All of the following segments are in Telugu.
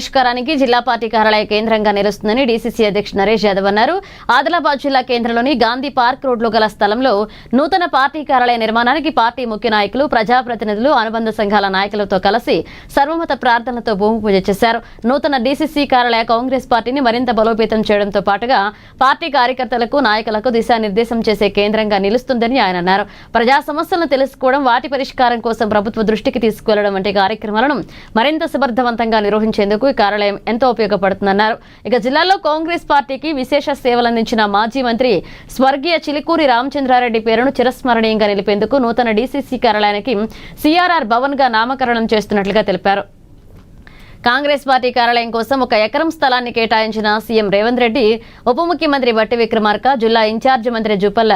పరిష్కారానికి జిల్లా పార్టీ కార్యాలయ కేంద్రంగా నిలుస్తుందని డీసీసీ అధ్యక్షుడు నరేష్ యాదవ్ అన్నారు. ఆదిలాబాద్ జిల్లా కేంద్రంలోని గాంధీ పార్క్ రోడ్లో గల స్థలంలో నూతన పార్టీ కార్యాలయ నిర్మాణానికి పార్టీ ముఖ్య నాయకులు, ప్రజాప్రతినిధులు, అనుబంధ సంఘాల నాయకులతో కలిసి సర్వమత ప్రార్థనలతో భూమి పూజ చేశారు. నూతన డీసీసీ కార్యాలయ కాంగ్రెస్ పార్టీని మరింత బలోపేతం చేయడంతో పాటుగా పార్టీ కార్యకర్తలకు, నాయకులకు దిశానిర్దేశం చేసే కేంద్రంగా నిలుస్తుందని ఆయన అన్నారు. ప్రజా సమస్యలను తెలుసుకోవడం, వాటి పరిష్కారం కోసం ప్రభుత్వ దృష్టికి తీసుకువెళ్లడం వంటి కార్యక్రమాలను మరింత సమర్థవంతంగా నిర్వహించేందుకు ఈ కార్యాలయం ఎంతో ఉపయోగపడుతుందన్నారు. ఇక జిల్లాలో కాంగ్రెస్ పార్టీకి విశేష సేవలందించిన మాజీ మంత్రి స్వర్గీయ చిలుకూరి రామచంద్రారెడ్డి పేరును చిరస్మరణీయంగా నిలిపేందుకు నూతన డీసీసీ కార్యాలయానికి సిఆర్ఆర్ భవన్ గా నామకరణం చేస్తున్నట్లుగా తెలిపారు. కాంగ్రెస్ పార్టీ కార్యాలయం కోసం 1 ఎకరం స్థలాన్ని కేటాయించిన సీఎం రేవంత్ రెడ్డి, ఉప ముఖ్యమంత్రి బట్టి విక్రమార్క, జిల్లా ఇన్ఛార్జి మంత్రి జుపల్ల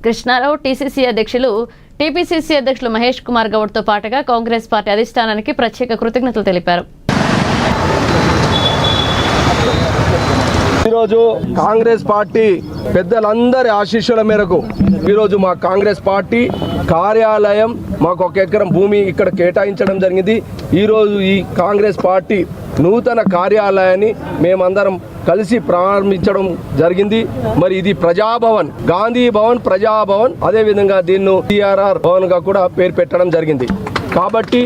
కృష్ణారావు, టీసీసీ అధ్యక్షులు, టీపీసీసీ అధ్యక్షులు మహేష్ కుమార్ గౌడ్తో పాటుగా కాంగ్రెస్ పార్టీ అధిష్టానానికి ప్రత్యేక కృతజ్ఞతలు తెలిపారు. ఈరోజు కాంగ్రెస్ పార్టీ పెద్దలందరి ఆశీస్సుల మేరకు ఈరోజు మా కాంగ్రెస్ పార్టీ కార్యాలయం మాకు 1 ఎకరం భూమి ఇక్కడ కేటాయించడం జరిగింది. ఈరోజు ఈ కాంగ్రెస్ పార్టీ నూతన కార్యాలయాన్ని మేమందరం కలిసి ప్రారంభించడం జరిగింది. మరి ఇది ప్రజాభవన్, గాంధీ భవన్, ప్రజాభవన్, అదేవిధంగా దీన్ని సిఆర్ఆర్ భవన్ గా కూడా పేరు పెట్టడం జరిగింది. కాబట్టి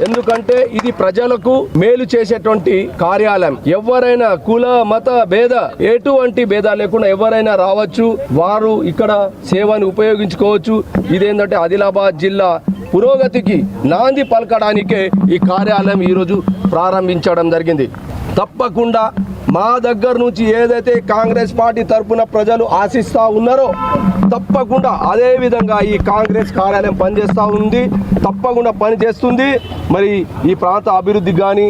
ఎందుకంటే ఇది ప్రజలకు మేలు చేసేటువంటి కార్యాలయం. ఎవరైనా కుల, మత భేద, ఎటువంటి భేదాలు లేకుండా ఎవరైనా రావచ్చు, వారు ఇక్కడ సేవను ఉపయోగించుకోవచ్చు. ఇదేంటంటే ఆదిలాబాద్ జిల్లా పురోగతికి నాంది పలకడానికే ఈ కార్యాలయం ఈరోజు ప్రారంభించడం జరిగింది. తప్పకుండా మా దగ్గర నుంచి ఏదైతే కాంగ్రెస్ పార్టీ తరఫున ప్రజలు ఆశిస్తూ ఉన్నారో తప్పకుండా అదే విధంగా ఈ కాంగ్రెస్ కార్యాలయం పనిచేస్తూ ఉంది, తప్పకుండా పనిచేస్తుంది. మరి ఈ ప్రాంత అభివృద్ధి కానీ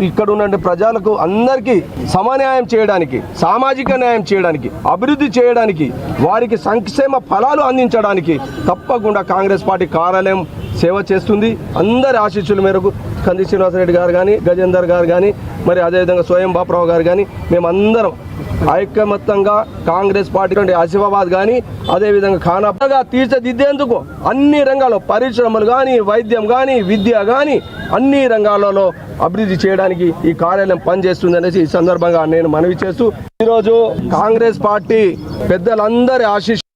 ఇక్కడ ఉన్న ప్రజలకు అందరికీ సమన్యాయం చేయడానికి, సామాజిక న్యాయం చేయడానికి, అభివృద్ధి చేయడానికి, వారికి సంక్షేమ ఫలాలు అందించడానికి తప్పకుండా కాంగ్రెస్ పార్టీ కార్యాలయం సేవ చేస్తుంది. అందరి ఆశీస్సుల మేరకు కంది శ్రీనివాసరెడ్డి గారు కానీ, గజేందర్ గారు కానీ, మరి అదేవిధంగా స్వయం బాపురావు గారు కానీ మేమందరం ఐకమత్యంగా కాంగ్రెస్ పార్టీ ఆసిఫాబాద్ కానీ అదేవిధంగా ఖానాగా తీర్చిదిద్దేందుకు అన్ని రంగాల్లో పరిశ్రమలు కానీ, వైద్యం కానీ, విద్య కానీ అన్ని రంగాలలో అభివృద్ధి చేయడానికి ఈ కార్యాలయం పనిచేస్తుంది అనేసి ఈ సందర్భంగా నేను మనవి చేస్తూ ఈరోజు కాంగ్రెస్ పార్టీ పెద్దలందరి ఆశీస్సు